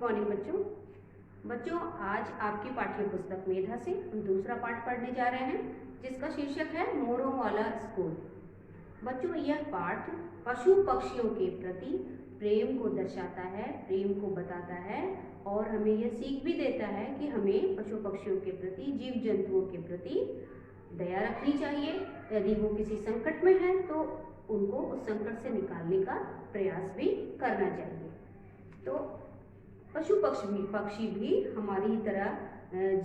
Morning बच्चों। बच्चों, आज आपकी पाठ्य पुस्तक मेधा से हम दूसरा पाठ पढ़ने जा रहे हैं, जिसका शीर्षक है मोरों वाला स्कूल। बच्चों, यह पाठ पशु पक्षियों के प्रति प्रेम को दर्शाता है, प्रेम को बताता है और हमें यह सीख भी देता है कि हमें पशु पक्षियों के प्रति, जीव जंतुओं के प्रति दया रखनी चाहिए। यदि वो किसी संकट में है तो उनको उस संकट से निकालने का प्रयास भी करना चाहिए। तो पशु पक्षी भी हमारी तरह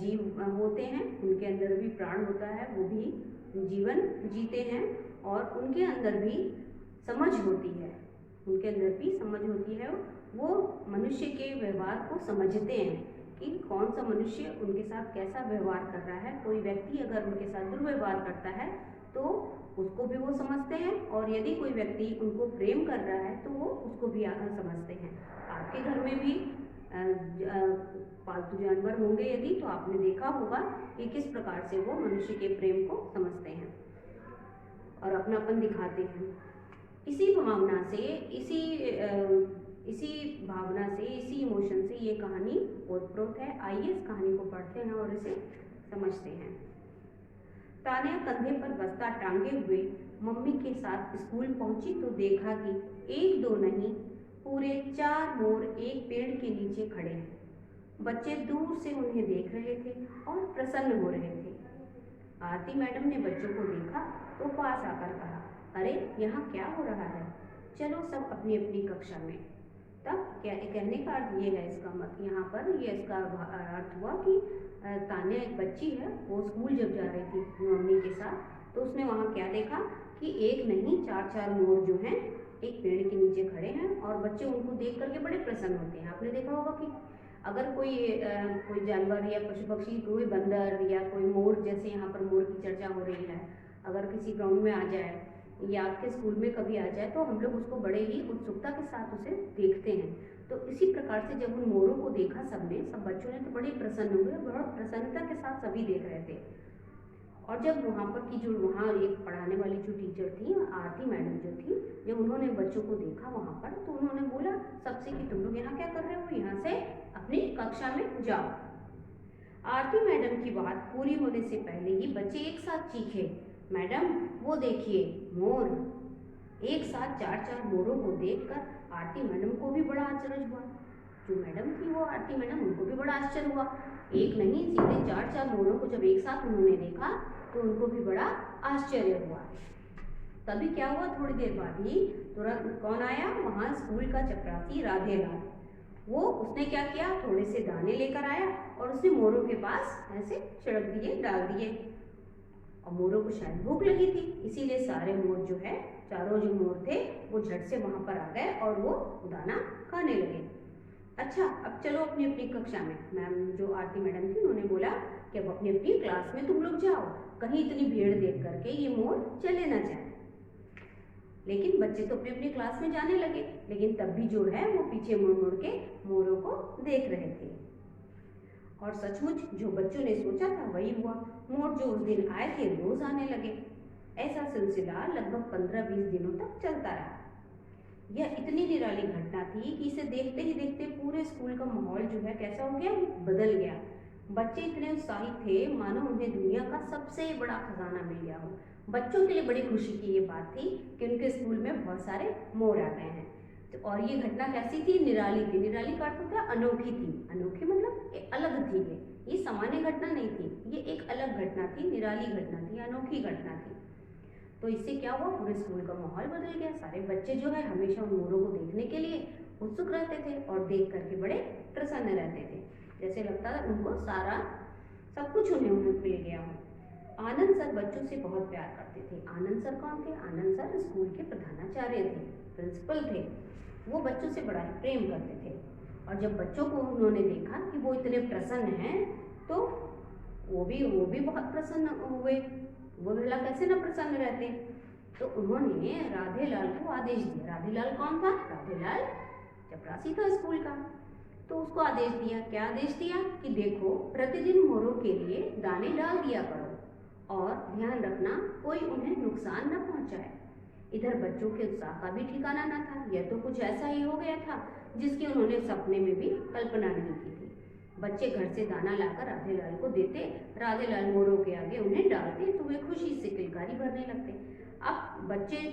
जीव होते हैं, उनके अंदर भी प्राण होता है, वो भी जीवन जीते हैं और उनके अंदर भी समझ होती है, उनके अंदर भी समझ होती है। वो मनुष्य के व्यवहार को समझते हैं कि कौन सा मनुष्य उनके साथ कैसा व्यवहार कर रहा है। कोई व्यक्ति अगर उनके साथ दुर्व्यवहार करता है तो उसको भी वो समझते हैं, और यदि कोई व्यक्ति उनको प्रेम कर रहा है तो वो उसको भी समझते हैं। आपके घर में भी पालतू जानवर होंगे यदि, तो आपने देखा होगा कि किस प्रकार से वो मनुष्य के प्रेम को समझते हैं और अपनापन दिखाते हैं। इसी भावना से, इसी इमोशन से ये कहानी ओतप्रोत है। आइए इस कहानी को पढ़ते हैं और इसे समझते हैं। तान्या कंधे पर बस्ता टांगे हुए मम्मी के साथ स्कूल पहुंची तो देखा कि एक दो नहीं, पूरे 4 मोर एक पेड़ के नीचे खड़े हैं। बच्चे दूर से उन्हें देख रहे थे और प्रसन्न हो रहे थे। आरती मैडम ने बच्चों को देखा तो पास आकर कहा, अरे यहाँ क्या हो रहा है, चलो सब अपनी अपनी कक्षा में। तब कहने का अर्थ ये है, इसका मत यहाँ पर ये इसका अर्थ हुआ कि तान्या एक बच्ची है, वो स्कूल जब जा रही थी मम्मी के साथ तो उसने वहाँ क्या देखा कि एक नहीं 4 मोर जो हैं एक पेड़ के नीचे खड़े हैं और बच्चे उनको देख करके बड़े प्रसन्न होते हैं। आपने देखा होगा कि अगर कोई जानवर या पशु पक्षी, कोई बंदर या कोई मोर, जैसे यहाँ पर मोर की चर्चा हो रही है, अगर किसी ग्राउंड में आ जाए या आपके स्कूल में कभी आ जाए तो हम लोग उसको बड़े ही उत्सुकता के साथ उसे देखते हैं। तो इसी प्रकार से जब उन मोरों को देखा सबने, सब बच्चों ने, तो बड़े प्रसन्न हुए, बहुत प्रसन्नता के साथ सभी देख रहे थे। और जब वहाँ पर की जो वहाँ एक पढ़ाने वाली जो टीचर थी, आरती मैडम जो थी, जब उन्होंने बच्चों को देखा वहाँ पर तो उन्होंने बोला सबसे कि तुम लोग यहाँ क्या कर रहे हो, यहाँ से अपनी कक्षा में जाओ। आरती मैडम की बात पूरी होने से पहले ही बच्चे एक साथ चीखे, मैडम वो देखिए मोर। एक साथ 4 मोरों को देखकर आरती मैडम को भी बड़ा आश्चर्य हुआ। जो मैडम थी वो आरती मैडम, उनको भी बड़ा आश्चर्य हुआ। एक नहीं, सीधे 4 मोरों को जब एक साथ उन्होंने देखा तो उनको भी बड़ा आश्चर्य हुआ। तभी क्या हुआ, थोड़ी देर बाद ही तुरंत कौन आया, वहाँ स्कूल का चपरासी राधे लाल। वो उसने क्या किया, थोड़े से दाने लेकर आया और उसने मोरों के पास ऐसे छिड़क दिए, डाल दिए। और मोरों को शायद भूख लगी थी, इसीलिए सारे मोर जो है, चारों जो मोर थे वो झट से वहाँ पर आ गए और वो दाना खाने लगे। अच्छा, अब चलो अपनी अपनी कक्षा में। मैम जो आरती मैडम थी उन्होंने बोला कि अब अपनी अपनी क्लास में तुम लोग जाओ, कहीं इतनी भीड़ देख करके ये मोर चले ना जाए। लेकिन बच्चे तो अपनी अपनी क्लास में जाने लगे, लेकिन तब भी जो है वो पीछे मुड़ मुड़ के मोरों को देख रहे थे। और सचमुच जो बच्चों ने सोचा था वही हुआ। मोर जो उस दिन आए थे रोज आने लगे। ऐसा सिलसिला लगभग 15-20 दिनों तक चलता रहा। यह इतनी निराली घटना थी कि इसे देखते ही देखते पूरे स्कूल का माहौल जो है कैसा हो गया, बदल गया। बच्चे इतने उत्साहित थे मानो उन्हें दुनिया का सबसे बड़ा खजाना मिल गया हो। बच्चों के लिए बड़ी खुशी की ये बात थी कि उनके स्कूल में बहुत सारे मोर आ गए हैं। तो और ये घटना कैसी थी, निराली थी। निराली का अर्थ होता है अनोखी थी। अनोखी मतलब एक अलग थी। ये सामान्य घटना नहीं थी, ये एक अलग घटना थी, निराली घटना थी, अनोखी घटना थी। तो इससे क्या हुआ, पूरे स्कूल का माहौल बदल गया। सारे बच्चे जो है हमेशा उन मोरों को देखने के लिए उत्सुक रहते थे और देख करके बड़े प्रसन्न रहते थे, जैसे लगता था उनको सारा सब कुछ उन्हें मिल गया हो। आनंद सर बच्चों से बहुत प्यार करते थे। आनंद सर कौन थे? आनंद सर स्कूल के प्रधानाचार्य थे, प्रिंसिपल थे। वो बच्चों से बड़ा प्रेम करते थे। और जब बच्चों को उन्होंने देखा कि वो इतने प्रसन्न हैं तो वो भी बहुत प्रसन्न हुए। वो भला कैसे न प्रसन्न रहते। तो उन्होंने राधेलाल को आदेश दिया। राधेलाल कौन था? राधेलाल चपरासी था स्कूल का। तो उसको आदेश दिया। क्या आदेश दिया कि देखो प्रतिदिन मोरों के लिए दाने डाल दिया करो और ध्यान रखना कोई उन्हें नुकसान न पहुंचाए। इधर बच्चों के उत्साह का भी ठिकाना न था। यह तो कुछ ऐसा ही हो गया था जिसकी उन्होंने सपने में भी कल्पना नहीं की थी। बच्चे घर से दाना लाकर राधेलाल को देते, राधेलाल मोरों के आगे उन्हें डालते तो वे खुशी से किलकारी भरने लगते। अब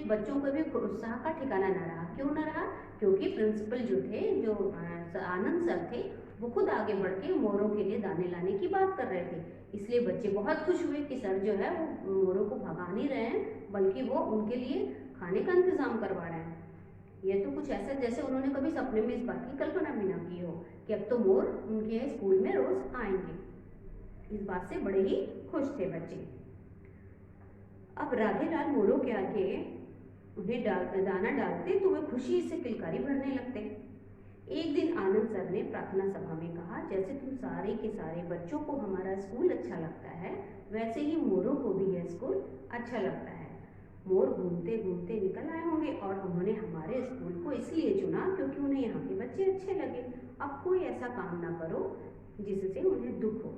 बच्चों को भी उत्साह का ठिकाना न रहा। क्यों न रहा? क्योंकि प्रिंसिपल जो थे, जो आनंद सर थे, वो खुद आगे बढ़ के मोरों के लिए दाने लाने की बात कर रहे थे। इसलिए बच्चे बहुत खुश हुए कि सर जो है वो मोरों को भगा नहीं रहे हैं, बल्कि वो उनके लिए खाने का इंतजाम करवा रहे हैं। ये तो कुछ ऐसा जैसे उन्होंने कभी सपने में इस बात की कल्पना भी ना की हो कि अब तो मोर उनके स्कूल में रोज आएंगे। इस बात से बड़े ही खुश थे बच्चे। अब राधेलाल मोरों के आगे उन्हें दाना डालते तो वे खुशी से किलकारी भरने लगते। एक दिन आनंद सर ने प्रार्थना सभा में कहा, जैसे तुम सारे के सारे बच्चों को हमारा स्कूल अच्छा लगता है, वैसे ही मोरों को भी यह स्कूल अच्छा लगता है। मोर घूमते घूमते निकल आए होंगे और उन्होंने हमारे स्कूल को इसलिए चुना क्योंकि उन्हें यहाँ के बच्चे अच्छे लगे। अब कोई ऐसा काम ना करो जिससे उन्हें दुख हो।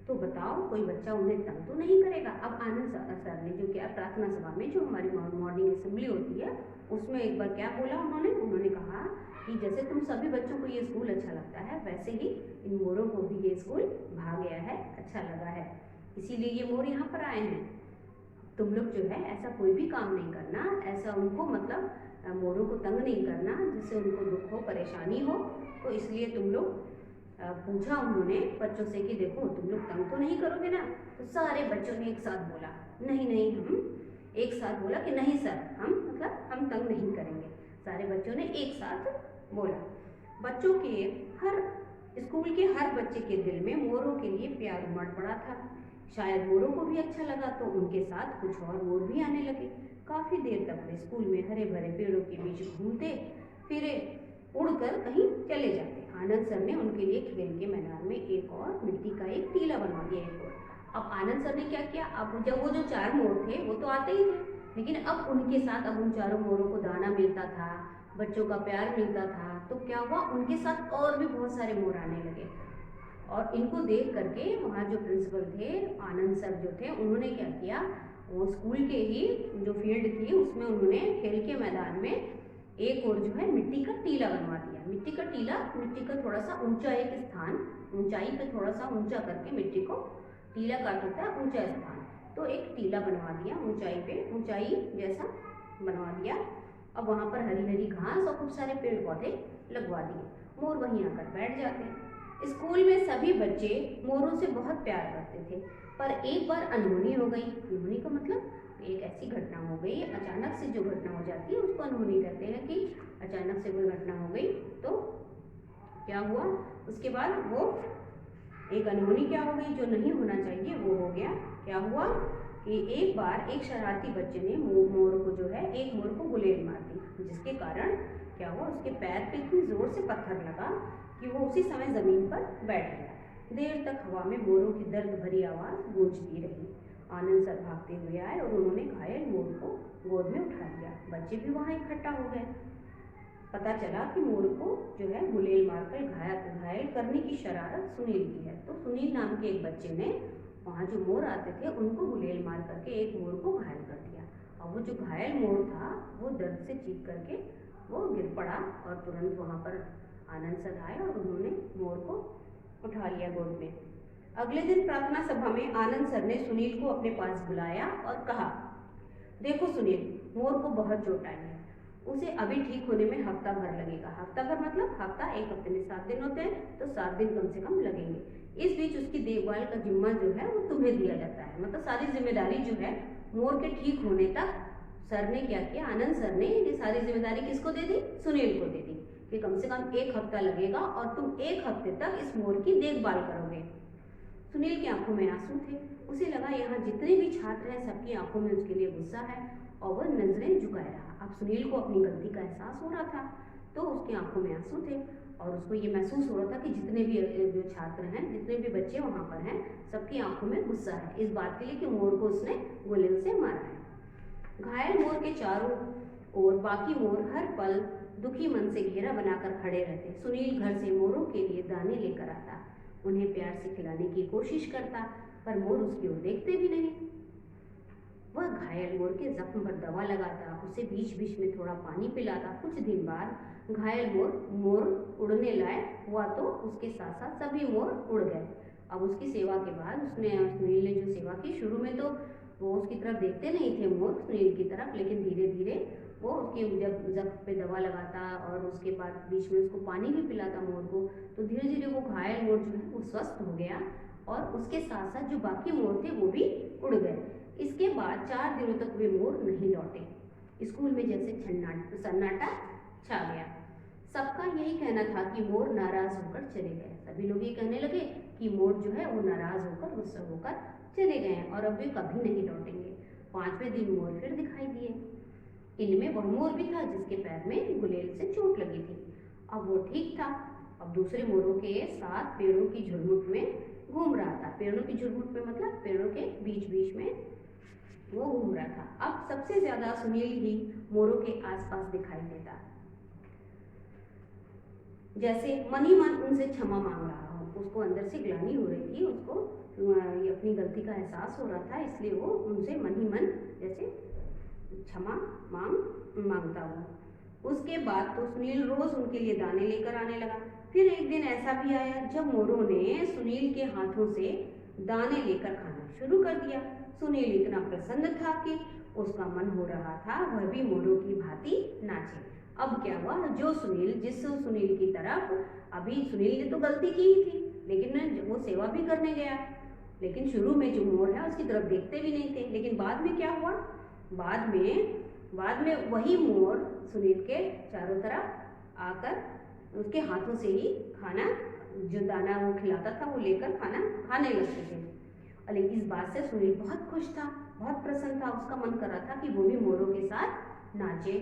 तो बताओ, कोई बच्चा उन्हें तंग तो नहीं करेगा। अब आनंद सर ने जो क्या प्रार्थना सभा में जो हमारी मॉर्निंग असेंबली होती है उसमें एक बार क्या बोला उन्होंने कहा कि जैसे तुम सभी बच्चों को ये स्कूल अच्छा लगता है, वैसे ही इन मोरों को भी ये स्कूल भा गया है, अच्छा लगा है, इसीलिए ये मोर यहाँ पर आए हैं। तुम लोग जो है ऐसा कोई भी काम नहीं करना, ऐसा उनको मतलब मोरों को तंग नहीं करना जिससे उनको दुख हो, परेशानी हो। तो इसलिए तुम लोग पूछा उन्होंने बच्चों से कि देखो तुम लोग तंग तो नहीं करोगे ना? तो सारे बच्चों ने एक साथ बोला नहीं, हम एक साथ बोला कि नहीं सर, हम तंग नहीं करेंगे। सारे बच्चों ने एक साथ बोला। बच्चों के स्कूल के हर बच्चे के दिल में मोरों के लिए प्यार उमड़ पड़ा था। शायद मोरों को भी अच्छा लगा तो उनके साथ कुछ और मोर भी आने लगे। काफी देर तक वे स्कूल में हरे भरे पेड़ों के बीच घूमते फिरे, उड़कर कहीं चले जाते। आनंद सर ने उनके लिए खेल के मैदान में एक और मिट्टी का एक टीला बनवा दिया। एक और अब आनंद सर ने क्या किया, अब जब वो जो 4 मोर थे वो तो आते ही थे, लेकिन अब उनके साथ अब उन चारों मोरों को दाना मिलता था, बच्चों का प्यार मिलता था, तो क्या हुआ, उनके साथ और भी बहुत सारे मोर आने लगे। और इनको देख करके वहाँ जो प्रिंसिपल थे, आनंद सर जो थे, उन्होंने क्या किया, वो स्कूल के ही जो फील्ड थी उसमें उन्होंने खेल के मैदान में एक और जो है मिट्टी का टीला बनवा दिया। मिट्टी का टीला, मिट्टी का थोड़ा सा ऊंचा एक स्थान, ऊंचाई पे थोड़ा सा ऊंचा करके मिट्टी को टीला काट होता है ऊंचा स्थान, तो एक टीला बनवा दिया ऊंचाई पे, ऊंचाई जैसा बनवा दिया। अब वहाँ पर हरी हरी घास और खूब सारे पेड़ पौधे लगवा दिए। मोर वहीं आकर बैठ जाते। स्कूल में सभी बच्चे मोरों से बहुत प्यार करते थे, पर एक बार अनहोनी हो गई। अनहोनी का मतलब एक ऐसी घटना हो गई, अचानक से जो घटना हो जाती है उसको अनहोनी कहते हैं, कि अचानक से कोई घटना हो गई। तो क्या हुआ, उसके बाद वो एक अनहोनी क्या हो गई, जो नहीं होना चाहिए वो हो गया। क्या हुआ कि एक बार एक शरारती बच्चे ने मोर को जो है, एक मोर को गुलेल मार दी, जिसके कारण क्या हुआ, उसके पैर पे इतनी जोर से पत्थर लगा कि वो उसी समय जमीन पर बैठ गया। देर तक हवा में मोरों की दर्द भरी आवाज गूंजती रही। आनंद सर भागते हुए आए और उन्होंने घायल मोर को गोद में उठा लिया। बच्चे भी वहां इकट्ठा हो गए। पता चला कि मोर को जो है गुलेल मारकर घायल करने की शरारत सुनील की है। तो सुनील नाम के एक बच्चे ने वहाँ जो मोर आते थे उनको गुलेल मार करके एक मोर को घायल कर दिया। और वो जो घायल मोर था वो दर्द से चीख करके वो गिर पड़ा और तुरंत वहाँ पर आनंद सर आए और उन्होंने मोर को उठा लिया गोद में। अगले दिन प्रार्थना सभा में आनंद सर ने सुनील को अपने पास बुलाया और कहा, देखो सुनील, मोर को बहुत चोट आई है, उसे अभी ठीक होने में हफ्ता भर लगेगा। हफ्ता भर मतलब हफ्ता, एक हफ्ते में 7 दिन होते हैं, तो 7 दिन कम से कम लगेंगे। इस बीच उसकी देखभाल का जिम्मा जो है वो तुम्हें दिया जाता है। मतलब सारी जिम्मेदारी जो है मोर के ठीक होने तक सर ने क्या किया, आनंद सर ने ये सारी जिम्मेदारी किसको दे दी, सुनील को दे दी, कि कम से कम 1 हफ्ता लगेगा और तुम 1 हफ्ते तक इस मोर की देखभाल करोगे। सुनील की आंखों में आंसू थे। उसे लगा यहाँ जितने भी छात्र हैं सबकी आंखों में उसके लिए गुस्सा है और वह नजरें झुकाए रहा। अब सुनील को अपनी गलती का एहसास हो रहा था, तो उसकी आंखों में आंसू थे और उसको ये महसूस हो रहा था कि जितने भी जो छात्र हैं, जितने भी बच्चे वहाँ पर हैं, सबकी आंखों में गुस्सा है इस बात के लिए कि मोर को उसने गुलेल से मारा है। घायल मोर के चारों ओर बाकी मोर हर पल दुखी मन से घेरा बनाकर खड़े रहते। सुनील घर से मोरों के लिए दाने लेकर आता, उन्हें प्यार से खिलाने की कोशिश करता, पर मोर उसकी ओर देखते भी नहीं। वह घायल मोर के जख्म पर दवा लगाता, उसे बीच बीच में थोड़ा पानी पिलाता। कुछ दिन बाद घायल मोर उड़ने लायक हुआ तो उसके साथ साथ सभी मोर उड़ गए। अब उसकी सेवा के बाद सुनील ने जो सेवा की, शुरू में तो वो उसकी तरफ देखते नहीं थे मोर सुनील की तरफ, लेकिन धीरे धीरे वो उसकी जब जख्म पे दवा लगाता और उसके बाद बीच में उसको पानी भी पिलाता मोर को, तो धीरे धीरे वो घायल मोर जो है वो स्वस्थ हो गया और उसके साथ साथ जो बाकी मोर थे वो भी उड़ गए। इसके बाद 4 दिनों तक वे मोर नहीं लौटे। स्कूल में जैसे सन्नाटा छा गया। सबका यही कहना था कि मोर नाराज होकर चले गए। सभी लोग ये कहने लगे कि मोर जो है वो नाराज होकर, गुस्सा होकर चले गए हैं और अब वे कभी नहीं लौटेंगे। 5वें दिन मोर फिर दिखाई दिए। इनमें वह मोर भी था जिसके पैर में गुलेल से चोट लगी थी। अब वो ठीक था। अब दूसरे मोरों के साथ पेड़ों की झुरमुट में घूम रहा था। पेड़ों की झुरमुट में मतलब पेड़ों के बीच बीच में वो घूम रहा था। अब सबसे ज्यादा सुनील ही मोरों के आसपास दिखाई देता, जैसे मन ही मन उनसे क्षमा मांग रहा हो। उसको अंदर से ग्लानि हो रही थी, उसको ये अपनी गलती का एहसास हो रहा था, इसलिए वो उनसे मन ही मन जैसे क्षमा मांगता हुआ। उसके बाद तो सुनील रोज उनके लिए दाने लेकर आने लगा। फिर एक दिन ऐसा भी आया जब मोरों ने सुनील के हाथों से दाने लेकर खाना शुरू कर दिया। सुनील इतना प्रसन्न था कि उसका मन हो रहा था वह भी मोरों की भांति नाचे। अब क्या हुआ, जिस सुनील की तरफ, अभी सुनील ने तो गलती की ही थी, लेकिन वो सेवा भी करने गया, लेकिन शुरू में जो मोर है उसकी तरफ देखते भी नहीं थे। लेकिन बाद में क्या हुआ, बाद में वही मोर सुनील के चारों तरफ आकर उसके हाथों से ही खाना, जो दाना वो खिलाता था वो लेकर खाना खाने लगते थे। लेकिन इस बात से सुनील बहुत खुश था, बहुत प्रसन्न था। उसका मन कर रहा था कि वो भी मोरों के साथ नाचे।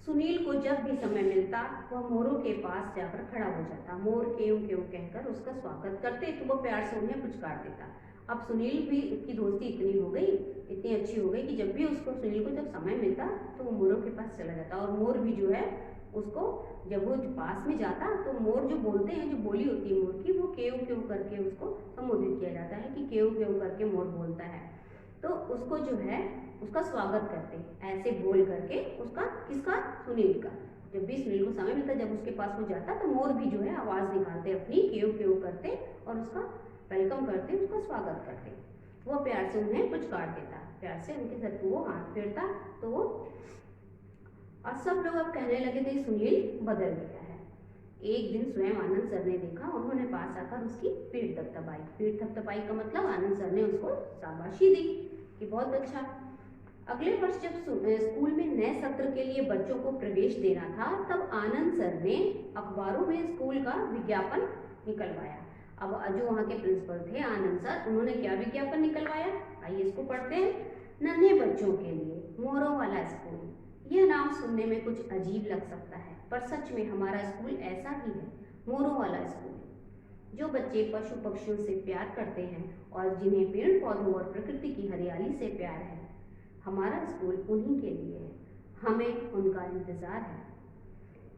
सुनील को जब भी समय मिलता वह मोरों के पास जाकर खड़ा हो जाता। मोर केव केव कहकर उसका स्वागत करते तो वह प्यार से उन्हें पुचकार देता। अब सुनील भी, उसकी दोस्ती इतनी अच्छी हो गई कि जब भी सुनील को जब समय मिलता तो वो मोरों के पास चला जाता। और मोर भी जो है उसको, जब वो पास में जाता तो मोर जो बोलते हैं, जो बोली होती है मोर की, वो केव केव करके उसको संबोधित किया जाता है कि केव केव करके मोर बोलता है। तो उसको जो है उसका स्वागत करते ऐसे बोल करके, उसका किसका, सुनील का। जब भी सुनील को समय मिलता, जब उसके पास वो जाता तो मोर भी जो है आवाज निकालते अपनी, केव केव करते और उसका वेलकम करते, उसका स्वागत करते। वो प्यार से उन्हें पुचकार देता, प्यार से उनके सर को वो हाथ फेरता तो वो, और सब लोग अब कहने लगे थे सुनील बदल गया है। एक दिन स्वयं आनंद सर ने देखा, उन्होंने पास आकर उसकी पीठ थपथपाई। पीठ थपथपाई का मतलब आनंद सर ने उसको शाबाशी दी कि बहुत अच्छा। अगले वर्ष जब स्कूल में नए सत्र के लिए बच्चों को प्रवेश देना था, तब आनंद सर ने अखबारों में स्कूल का विज्ञापन निकलवाया। अब जो वहाँ के प्रिंसिपल थे आनंद सर, उन्होंने क्या विज्ञापन निकलवाया, आइए इसको पढ़ते हैं। नन्हे बच्चों के लिए मोरों वाला स्कूल। यह नाम सुनने में कुछ अजीब लग सकता है, पर सच में हमारा स्कूल ऐसा ही है, मोरों वाला स्कूल। जो बच्चे पशु पक्षियों से प्यार करते हैं और जिन्हें पेड़ पौधों और प्रकृति की हरियाली से प्यार है, हमारा स्कूल उन्हीं के लिए है। हमें उनका इंतजार है।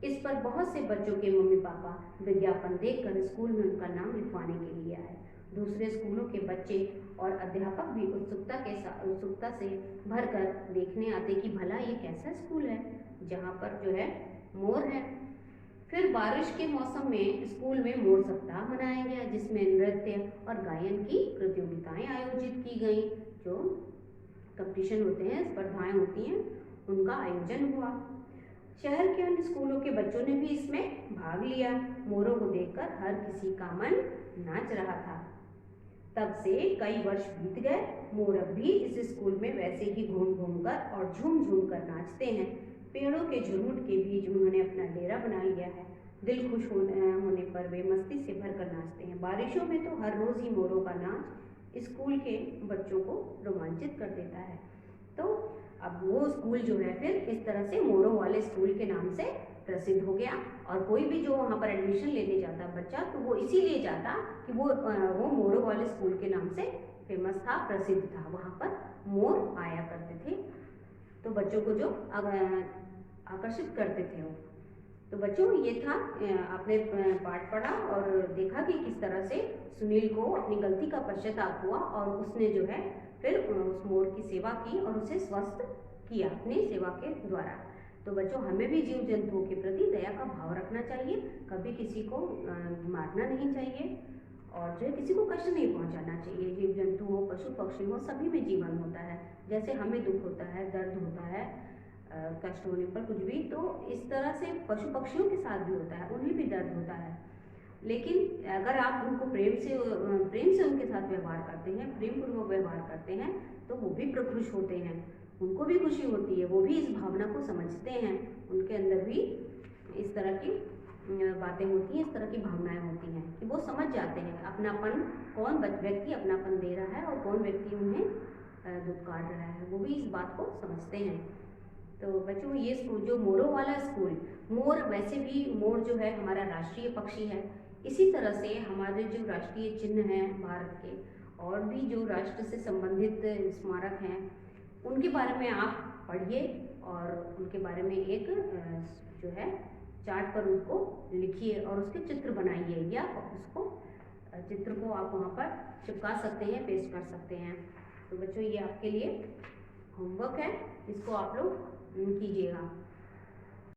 इस पर बहुत से बच्चों के मम्मी पापा विज्ञापन देखकर स्कूल में उनका नाम लिखवाने के लिए आए। दूसरे स्कूलों के बच्चे और अध्यापक भी उत्सुकता से भरकर देखने आते कि भला ये कैसा स्कूल है जहाँ पर जो है मोर है। फिर बारिश के मौसम में स्कूल में मोर सप्ताह मनाया गया, जिसमें नृत्य और गायन की प्रतियोगिताएं आयोजित की गई। जो कंपटीशन होते हैं, स्पर्धाएं होती हैं, उनका आयोजन हुआ। शहर के अन्य स्कूलों के बच्चों ने भी इसमें भाग लिया। मोरों को देखकर हर किसी का मन नाच रहा था। तब से कई वर्ष बीत गए। मोर अब भी इस स्कूल में वैसे ही घूम घूम कर और झूम झूम कर नाचते हैं। पेड़ों के झुरमुट के बीच उन्होंने अपना डेरा बना लिया है। दिल खुश होने पर वे मस्ती से भरकर नाचते हैं। बारिशों में तो हर रोज ही मोरों का नाच स्कूल के बच्चों को रोमांचित कर देता है। तो अब वो स्कूल जो है फिर इस तरह से मोरों वाले स्कूल के नाम से प्रसिद्ध हो गया। और कोई भी जो वहाँ पर एडमिशन लेने जाता बच्चा, तो वो इसीलिए जाता कि वो मोरों वाले स्कूल के नाम से फेमस था, प्रसिद्ध था, वहाँ पर मोर आया करते थे, तो बच्चों को जो आकर्षित करते थे वो। तो बच्चों ये था आपने पाठ पढ़ा और देखा कि किस तरह से सुनील को अपनी गलती का पश्चाताप हुआ और उसने जो है फिर उस मोर की सेवा की और उसे स्वस्थ किया अपनी सेवा के द्वारा। तो बच्चों हमें भी जीव जंतुओं के प्रति दया का भाव रखना चाहिए, कभी किसी को मारना नहीं चाहिए और जो है किसी को कष्ट नहीं पहुंचाना चाहिए। जीव जंतु हो, पशु पक्षी हो, सभी में जीवन होता है। जैसे हमें दुख होता है, दर्द होता है, कष्ट होने पर कुछ भी, तो इस तरह से पशु पक्षियों के साथ भी होता है, उन्हें भी दर्द होता है। लेकिन अगर आप उनको प्रेम से उनके साथ व्यवहार करते हैं, प्रेम पूर्वक व्यवहार करते हैं, तो वो भी प्रकृष होते हैं, उनको भी खुशी होती है, वो भी इस भावना को समझते हैं, उनके अंदर भी इस तरह की बातें होती हैं, इस तरह की भावनाएं होती हैं कि वो समझ जाते हैं अपनापन, कौन व्यक्ति अपनापन दे रहा है और कौन व्यक्ति उन्हें दुत्कार रहा है, वो भी इस बात को समझते हैं। तो बच्चों ये स्कूल जो मोरों वाला स्कूल, मोर वैसे भी मोर जो है हमारा राष्ट्रीय पक्षी है, इसी तरह से हमारे जो राष्ट्रीय चिन्ह हैं भारत के और भी जो राष्ट्र से संबंधित स्मारक हैं उनके बारे में आप पढ़िए और उनके बारे में एक जो है चार्ट पर उसको लिखिए और उसके चित्र बनाइए या उसको चित्र को आप वहाँ पर चिपका सकते हैं, पेस्ट कर सकते हैं। तो बच्चों ये आपके लिए होमवर्क है, इसको आप लोग कीजिएगा।